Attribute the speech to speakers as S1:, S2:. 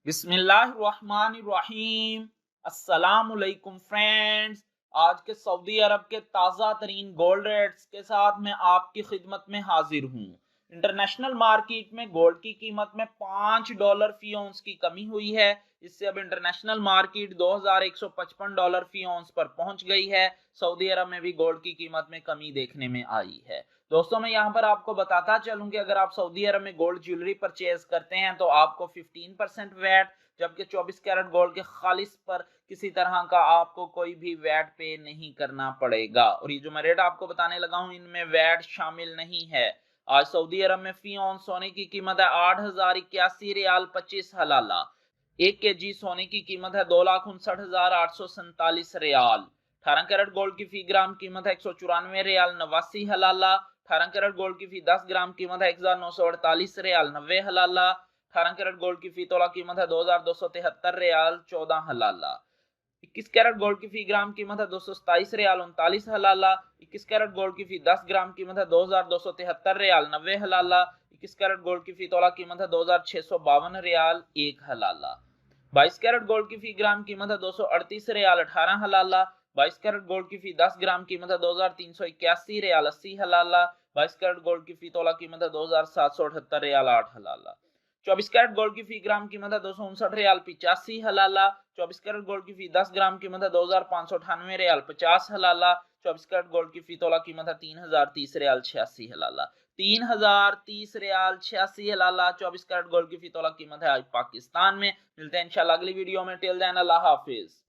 S1: बिस्मिल्लाहिर्रहमानिर्रहीम। अस्सलामुअलैकुम फ्रेंड्स। आज के सऊदी अरब के ताज़ा तरीन गोल्ड रेट्स के साथ मैं आपकी खिदमत में हाजिर हूँ। इंटरनेशनल मार्केट में गोल्ड की कीमत में $5 फी औंस की कमी हुई है। इससे अब इंटरनेशनल मार्केट $2155 फी औंस पर पहुंच गई है। सऊदी अरब में भी गोल्ड की कीमत में कमी देखने में आई है। दोस्तों, मैं यहाँ पर आपको बताता चलूं कि अगर आप सऊदी अरब में गोल्ड ज्वेलरी परचेज करते हैं तो आपको 15% वैट, जबकि 24 कैरेट गोल्ड के खालिस पर किसी तरह का आपको कोई भी वैट पे नहीं करना पड़ेगा। और ये जो मैं रेट आपको बताने लगा हूँ, इनमें वैट शामिल नहीं है। आज सऊदी अरब में फी औंस सोने की कीमत है 8,081 रियाल 25 हलाला। 1 kg सोने की कीमत है 2,59,847 रियाल। 18 कैरेट गोल्ड की फी ग्राम कीमत है 194 रियाल 89 हलाला। 18 कैरेट गोल्ड की फी 10 ग्राम कीमत है 1,948 रियाल 90 हलाला। 18 कैरेट गोल्ड की फी तोला कीमत है 2,273 रियाल 14 हलाला। 21 कैरेट गोल्ड की फी ग्राम कीमत है 227 रियाल 39 हलाला। 21 कैरेट गोल्ड की फी 10 ग्राम कीमत है 2,273 रियाल 90 हलाला। 21 कैरेट गोल्ड की फी तोला कीमत है 2,652 रियाल 1 हलाला। 22 कैरेट गोल्ड की फी ग्राम कीमत है 238 रियाल 18 हलाला। 22 कैरेट गोल्ड की फी 10 ग्राम कीमत है 2,381 रियाल 80 हलाला। 22 कैरेट गोल्ड की फी तोला कीमत है 2,778 रियाल 8 हलाला। 24 कैरेट गोल्ड की फी ग्राम कीमत है 259 रियाल 85 हलाला। 24 कैरेट गोल्ड की फी 10 ग्राम कीमत है 2,598 रियाल 50 हलाला। 24 कैरेट गोल्ड की फी तोला कीमत है 3,030 रियाल 86 हलाला। 3,030 रियाल 86 हलाला 24 कैरेट गोल्ड की फी तोला कीमत है आज पाकिस्तान में। मिलते हैं इंशाल्लाह अगली वीडियो में। टिल देन अल्लाह हाफिज।